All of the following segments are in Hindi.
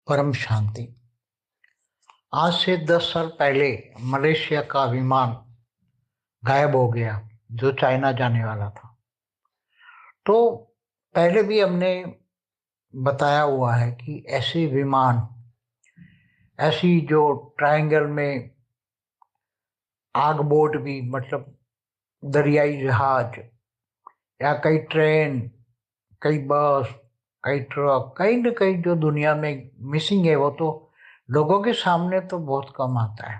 परम शांति। आज से 10 साल पहले मलेशिया का विमान गायब हो गया जो चाइना जाने वाला था। तो पहले भी हमने बताया हुआ है कि ऐसे विमान, ऐसी जो ट्रायंगल में आग बोट भी मतलब दरियाई जहाज या कई ट्रेन, कई बस, कई ट्रक, कहीं न कहीं जो दुनिया में मिसिंग है वो तो लोगों के सामने तो बहुत कम आता है।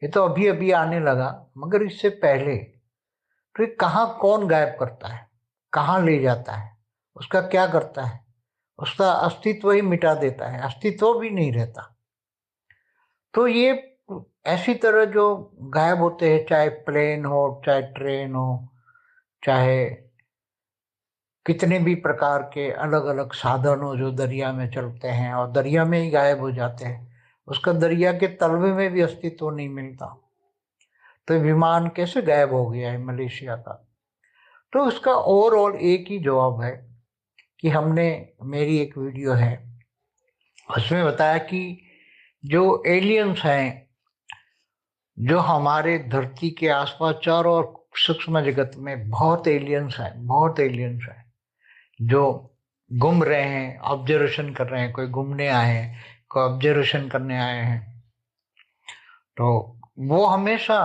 ये तो अभी अभी आने लगा, मगर इससे पहले तो ये कहाँ कौन गायब करता है, कहाँ ले जाता है, उसका क्या करता है, उसका अस्तित्व ही मिटा देता है, अस्तित्व भी नहीं रहता। तो ये ऐसी तरह जो गायब होते हैं, चाहे प्लेन हो, चाहे ट्रेन हो, चाहे कितने भी प्रकार के अलग अलग साधन हो जो दरिया में चलते हैं और दरिया में ही गायब हो जाते हैं, उसका दरिया के तलवे में भी अस्तित्व नहीं मिलता। तो ये विमान कैसे गायब हो गया है मलेशिया का? तो उसका ओवरऑल एक ही जवाब है कि हमने, मेरी एक वीडियो है उसमें बताया कि जो एलियंस हैं, जो हमारे धरती के आसपास चारों ओर सूक्ष्म जगत में बहुत एलियंस हैं, बहुत एलियंस हैं जो घूम रहे हैं, ऑब्जर्वेशन कर रहे हैं। कोई घूमने आए हैं, कोई ऑब्जर्वेशन करने आए हैं। तो वो हमेशा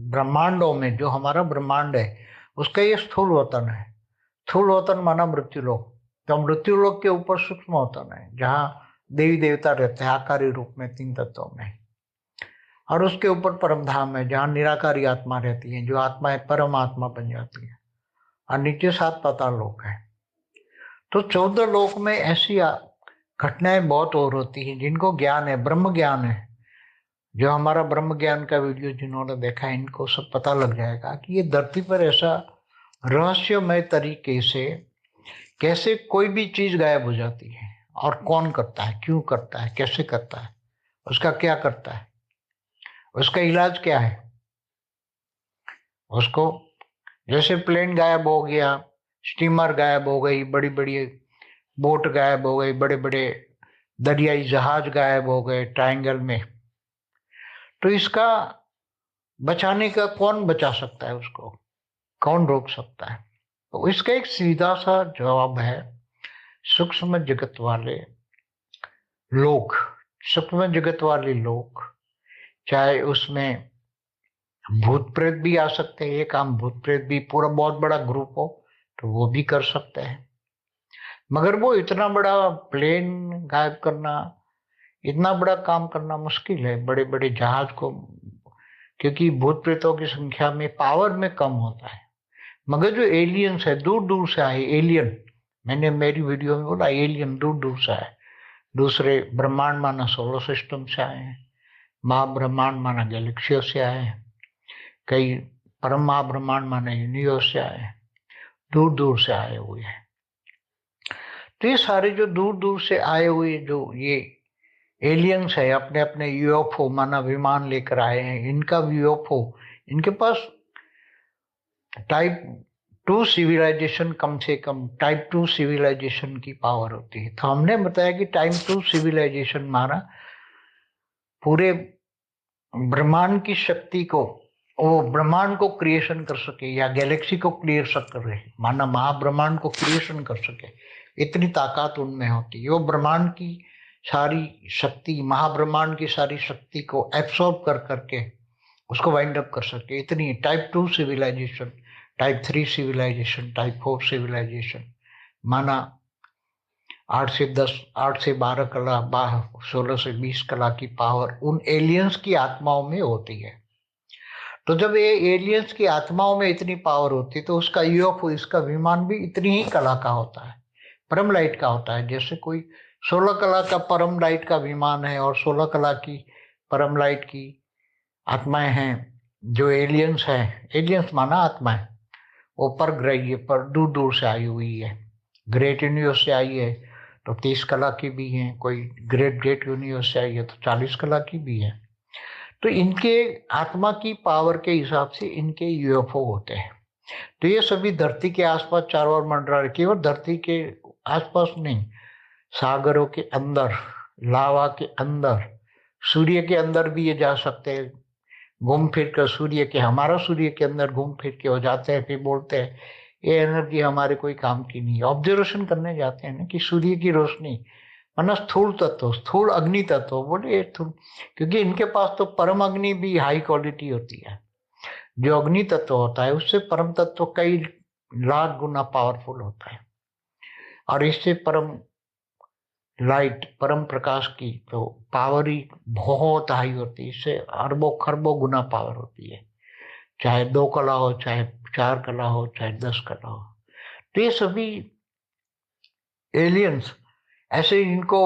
ब्रह्मांडों में, जो हमारा ब्रह्मांड है उसका ये स्थूल वतन है। स्थूल वतन माना मृत्युलोक। तो मृत्युलोक के ऊपर सूक्ष्म वतन है जहाँ देवी देवता रहते हैं आकारी रूप में 3 तत्वों में। और उसके ऊपर परम धाम है जहाँ निराकारी आत्मा रहती है, जो आत्माएं परमात्मा बन जाती है। और नीचे 7 पाताल लोक है। तो 14 लोक में ऐसी घटनाएं बहुत और होती हैं जिनको ज्ञान है, ब्रह्म ज्ञान है। जो हमारा ब्रह्म ज्ञान का वीडियो जिन्होंने देखा है, इनको सब पता लग जाएगा कि ये धरती पर ऐसा रहस्यमय तरीके से कैसे कोई भी चीज गायब हो जाती है, और कौन करता है, क्यों करता है, कैसे करता है, उसका क्या करता है, उसका इलाज क्या है। उसको, जैसे प्लेन गायब हो गया, स्टीमर गायब हो गई, बड़ी बड़ी बोट गायब हो गई, बड़े बड़े दरियाई जहाज गायब हो गए ट्रायंगल में, तो इसका बचाने का कौन बचा सकता है, उसको कौन रोक सकता है? तो इसका एक सीधा सा जवाब है, सूक्ष्म जगत वाले लोग। सूक्ष्म जगत वाले लोग, चाहे उसमें भूत प्रेत भी आ सकते हैं। ये काम भूत प्रेत भी पूरा बहुत बड़ा ग्रुप हो तो वो भी कर सकते हैं। मगर वो इतना बड़ा प्लेन गायब करना, इतना बड़ा काम करना मुश्किल है, बड़े बड़े जहाज को, क्योंकि भूत प्रेतों की संख्या में, पावर में कम होता है। मगर जो एलियंस है, दूर दूर से आए एलियन, मैंने मेरी वीडियो में बोला एलियन दूर दूर से आए, दूसरे ब्रह्मांड माना सोलर सिस्टम से आए हैं, महाब्रह्मांड माना गैलेक्सियों से आए हैं, कई परम महाब्रह्मांड माना यूनिवर्स से आए हैं, दूर दूर से आए हुए हैं। तो ये सारे जो दूर दूर से आए हुए जो ये एलियंस है, अपने अपने यूएफओ माना विमान लेकर आए हैं। इनका यूएफओ, इनके पास टाइप 2 सिविलाइजेशन, कम से कम टाइप 2 सिविलाइजेशन की पावर होती है। तो हमने बताया कि टाइप 2 सिविलाइजेशन माना पूरे ब्रह्मांड की शक्ति को, वो ब्रह्मांड को क्रिएशन कर सके या गैलेक्सी को क्रिएशन कर रहे, माना महाब्रह्मांड को क्रिएशन कर सके, इतनी ताकत उनमें होती है। वो ब्रह्मांड की सारी शक्ति, महाब्रह्मांड की सारी शक्ति को एब्सॉर्ब कर करके उसको वाइंड अप कर सके, इतनी type 2 civilisation, type 3 civilisation, type 4 civilisation माना 8 से 12 कला, 16 से 20 कला की पावर उन एलियंस की आत्माओं में होती है। तो जब ये एलियंस की आत्माओं में इतनी पावर होती है तो उसका यूएफओ, इसका विमान भी इतनी ही कला का होता है, परम लाइट का होता है। जैसे कोई 16 कला का परम लाइट का विमान है और 16 कला की परम लाइट की आत्माएं हैं जो एलियंस हैं। एलियंस माना आत्माएं, वो पर ग्रही, पर दूर दूर से आई हुई है, ग्रेट यूनिवर्स से आई है तो 30 कला की भी है, कोई ग्रेट ग्रेट यूनिवर्स से आई है तो 40 कला की भी है। तो इनके आत्मा की पावर के हिसाब से इनके यूएफओ होते हैं। तो ये सभी धरती के आसपास चारों ओर मंडरा रहे, केवल धरती के आसपास नहीं, सागरों के अंदर लावा के अंदर, सूर्य के अंदर भी ये जा सकते हैं, घूम फिर कर सूर्य के, हमारा सूर्य के अंदर घूम फिर के हो जाते हैं। फिर बोलते हैं ये एनर्जी हमारे कोई काम की नहीं है। ऑब्जर्वेशन करने जाते हैं ना कि सूर्य की रोशनी, वरना स्थूल तत्व, स्थूल अग्नि तत्व बोले स्थूल, क्योंकि इनके पास तो परम अग्नि भी हाई क्वालिटी होती है। जो अग्नि तत्व होता है उससे परम तत्व कई लाख गुना पावरफुल होता है। और इससे परम लाइट, परम प्रकाश की तो पावर ही बहुत हाई होती है, इससे अरबों खरबों गुना पावर होती है। चाहे 2 कला हो, चाहे 4 कला हो, चाहे 10 कला हो। तो ये सभी एलियंस ऐसे, इनको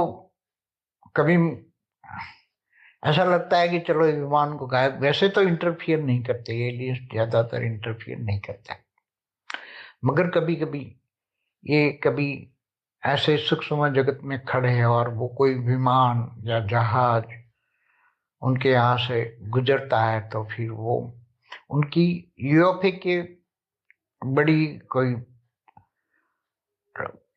कभी ऐसा लगता है कि चलो विमान को गायब, वैसे तो इंटरफियर नहीं करते एलियंस, ज्यादातर इंटरफियर नहीं करते, मगर कभी कभी ये कभी ऐसे सूक्ष्म जगत में खड़े हैं और वो कोई विमान या जहाज उनके यहाँ से गुजरता है, तो फिर वो उनकी यूएफओ के बड़ी कोई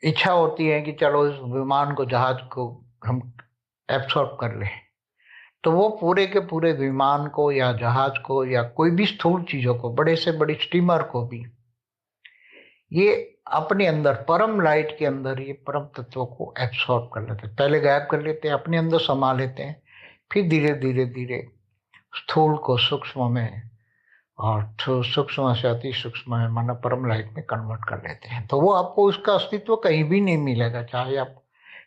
इच्छा होती है कि चलो इस विमान को, जहाज को हम एब्सॉर्ब कर लें। तो वो पूरे के पूरे विमान को या जहाज को या कोई भी स्थूल चीजों को, बड़े से बड़ी स्टीमर को भी, ये अपने अंदर परम लाइट के अंदर ये परम तत्वों को एब्सॉर्ब कर लेते हैं। पहले गायब कर लेते हैं, अपने अंदर समा लेते हैं, फिर धीरे धीरे धीरे स्थूल को सूक्ष्म में, और सूक्ष्म से अति सूक्ष्म में माना परम लाइट में कन्वर्ट कर लेते हैं। तो वो आपको उसका अस्तित्व कहीं भी नहीं मिलेगा, चाहे आप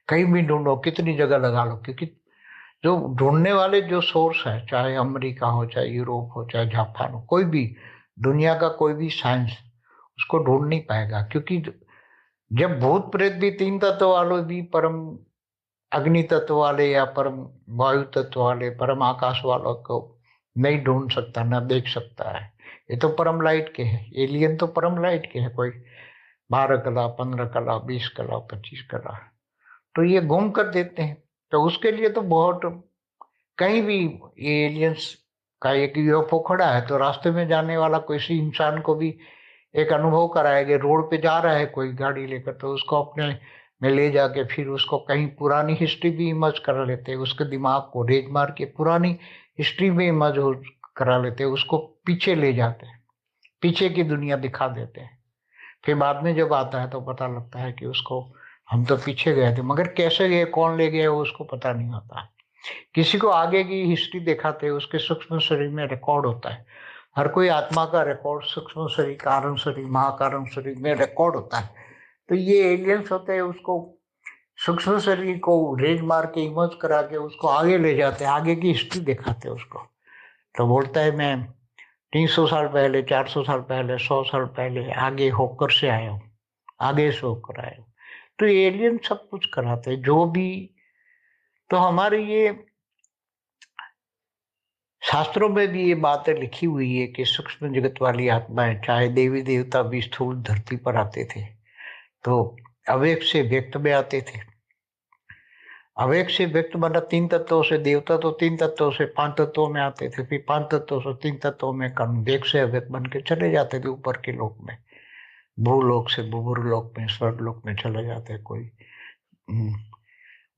कहीं भी ढूंढो, कितनी जगह लगा लो, क्योंकि जो ढूंढने वाले जो सोर्स है, चाहे अमेरिका हो, चाहे यूरोप हो, चाहे जापान हो, कोई भी दुनिया का कोई भी साइंस उसको ढूंढ नहीं पाएगा। क्योंकि जब भूत प्रेत भी, 3 तत्व वाले भी, परम अग्नि तत्व वाले या परम वायु तत्व वाले, परम आकाश वालों को नहीं ढूंढ सकता, ना देख सकता है। ये तो परम लाइट के हैं, एलियन तो परम लाइट के हैं। कोई 12 कला, 15 कला, 20 कला, 25 कला, तो ये गुम कर देते हैं। तो उसके लिए तो बहुत, कहीं भी ये एलियंस का एक यूएफओ खड़ा है तो रास्ते में जाने वाला किसी इंसान को भी एक अनुभव कराएंगे। रोड पे जा रहा है कोई गाड़ी लेकर, तो उसको अपने में ले जाके फिर उसको कहीं पुरानी हिस्ट्री भी इमर्ज करा लेते हैं, उसके दिमाग को रेज मार के पुरानी हिस्ट्री में इमर्ज करा लेते हैं, उसको पीछे ले जाते हैं, पीछे की दुनिया दिखा देते हैं। फिर बाद में जब आता है तो पता लगता है कि उसको हम तो पीछे गए थे, मगर कैसे गए, कौन ले गया, उसको पता नहीं होता। किसी को आगे की हिस्ट्री दिखाते हैं, उसके सूक्ष्म शरीर में रिकॉर्ड होता है। हर कोई आत्मा का रिकॉर्ड सूक्ष्म शरीर, कारण शरीर, महाकारण शरीर में रिकॉर्ड होता है। तो ये एलियंस होते हैं, उसको सूक्ष्म शरीर को रेज मार के इमर्ज करा के उसको आगे ले जाते हैं, आगे की हिस्ट्री दिखाते हैं उसको। तो बोलता है मैं 300 साल पहले, 400 साल पहले, 100 साल पहले आगे होकर से आया हूँ, आगे से होकर आया हूँ। तो एलियन सब कुछ कराते हैं जो भी। तो हमारे ये शास्त्रों में भी ये बातें लिखी हुई है कि सूक्ष्म जगत वाली आत्माएं, चाहे देवी देवता भी स्थूल धरती पर आते थे तो अव्यक्त से व्यक्त में आते थे। अव्यक्त से व्यक्त माना 3 तत्वों से, देवता तो 3 तत्वों से 5 तत्वों में आते थे, फिर 5 तत्वों से 3 तत्वों में कर्म, व्यक्त से अव्यक्त बन के चले जाते थे ऊपर के लोक में, भूलोक से बुभुर लोक में, स्वर्ग लोक में चले जाते। कोई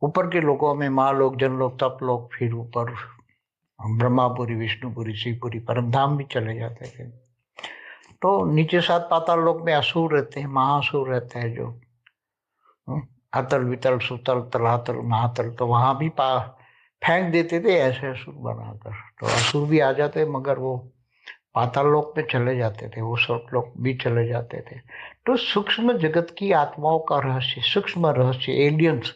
ऊपर के लोकों में महालोक, जनलोक, तपलोक, फिर ऊपर ब्रह्मापुरी, विष्णुपुरी, शिवपुरी, परमधाम भी चले जाते थे। तो नीचे 7 पाताल लोक में असुर रहते हैं, महासुर रहते हैं, जो अतल वितल सुतल तलातल महातल, तो वहां भी फेंक देते थे ऐसे असुर बनाकर। तो असुर भी आ जाते, मगर वो पाताल लोक में चले जाते थे, वो स्वर्ग लोक भी चले जाते थे। तो सूक्ष्म जगत की आत्माओं का रहस्य, सूक्ष्म रहस्य, एलियंस,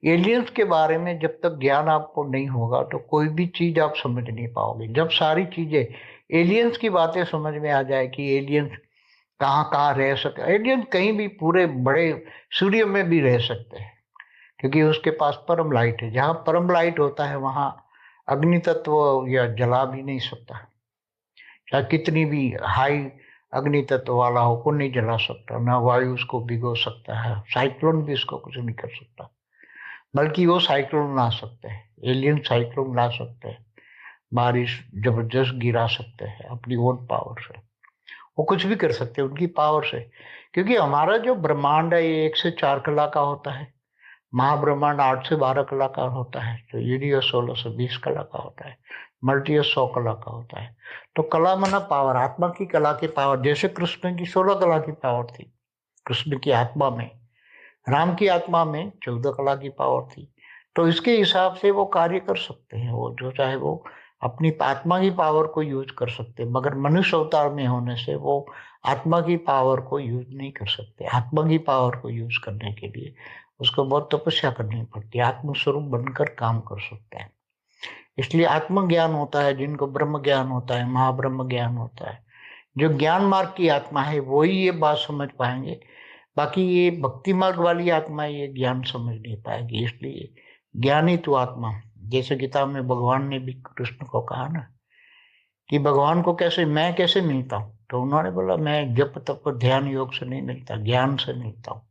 एलियंस के बारे में जब तक ज्ञान आपको नहीं होगा तो कोई भी चीज आप समझ नहीं पाओगे। जब सारी चीजें, एलियंस की बातें समझ में आ जाए कि एलियंस कहाँ कहाँ रह सकते, एलियन कहीं भी, पूरे बड़े सूर्य में भी रह सकते हैं, क्योंकि उसके पास परम लाइट है। जहाँ परम लाइट होता है वहां अग्नि तत्व या जला भी नहीं सकता, चाहे कितनी भी हाई अग्नि तत्व वाला हो, को नहीं जला सकता, ना वायु उसको भिगो सकता है, साइक्लोन भी उसको कुछ नहीं कर सकता। बल्कि वो साइक्लोन ला सकते हैं, एलियन साइक्लोन ला सकते हैं, बारिश जबरदस्त गिरा सकते हैं अपनी ओन पावर से, वो कुछ भी कर सकते हैं उनकी पावर से। क्योंकि हमारा जो ब्रह्मांड है ये 1 से 4 कला का होता है, महाब्रह्मांड 8 से 12 कला का होता है, तो यूनिवर्स 16 से 20 कला का होता है, मल्टीवर्स 100 कला का होता है। तो कला माना पावर, आत्मा की कला की पावर। जैसे कृष्ण की 16 कला की पावर थी कृष्ण की आत्मा में, राम की आत्मा में 14 कला की पावर थी। तो इसके हिसाब से वो कार्य कर सकते हैं, वो जो चाहे वो अपनी आत्मा की पावर को यूज कर सकते हैं, मगर मनुष्य अवतार में होने से वो आत्मा की पावर को यूज नहीं कर सकते। आत्मा की पावर को यूज करने के लिए उसको बहुत तपस्या करनी पड़ती है, आत्मस्वरूप बनकर काम कर सकता है। इसलिए आत्मज्ञान होता है, जिनको ब्रह्म ज्ञान होता है, महाब्रह्म ज्ञान होता है। जो ज्ञान मार्ग की आत्मा है वही ये बात समझ पाएंगे, बाकी ये भक्ति मार्ग वाली आत्मा ये ज्ञान समझ नहीं पाएगी। इसलिए ज्ञानी तू आत्मा, जैसे गीता में भगवान ने भी कृष्ण को कहा ना कि भगवान को कैसे मैं कैसे मिलता हूँ, तो उन्होंने बोला मैं जप तप ध्यान योग से नहीं मिलता, ज्ञान से मिलता हूँ।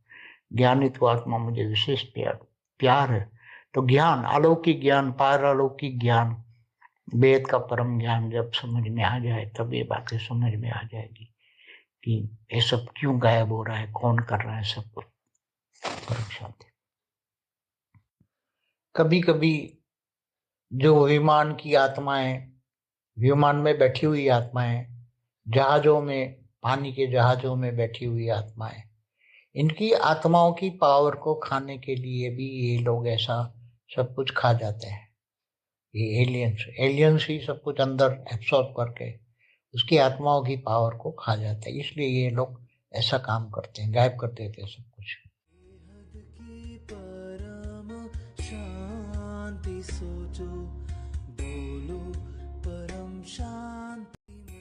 ज्ञानी तू आत्मा मुझे विशेष प्यार है। तो ज्ञान, अलौकिक ज्ञान, पारलौकिक ज्ञान, वेद का परम ज्ञान जब समझ में आ जाए तब ये बातें समझ में आ जाएगी कि ये सब क्यों गायब हो रहा है, कौन कर रहा है सब कुछ। परम शांति। कभी कभी जो विमान की आत्माएं, विमान में बैठी हुई आत्माएं, जहाजों में, पानी के जहाजों में बैठी हुई आत्माएं, इनकी आत्माओं की पावर को खाने के लिए भी ये लोग ऐसा सब कुछ खा जाते हैं। ये एलियंस ही सब कुछ अंदर एब्सॉर्ब करके उसकी आत्माओं की पावर को खा जाते हैं। इसलिए ये लोग ऐसा काम करते हैं, गायब कर देते हैं सब कुछ। परम शांति सोचो, बोलो परम शांति।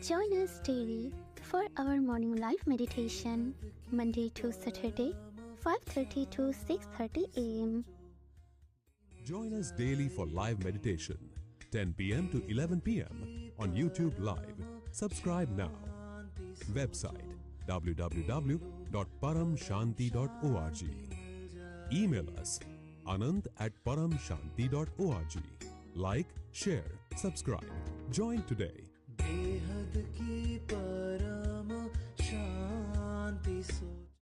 Join us daily for our morning live meditation, Monday to Saturday, 5:30 to 6:30 a.m. Join us daily for live meditation, 10 p.m. to 11 p.m. on YouTube Live. Subscribe now. Website www.paramshanti.org. Email us anand@paramshanti.org. Like, share, subscribe. Join today. बेहद की परम शांति।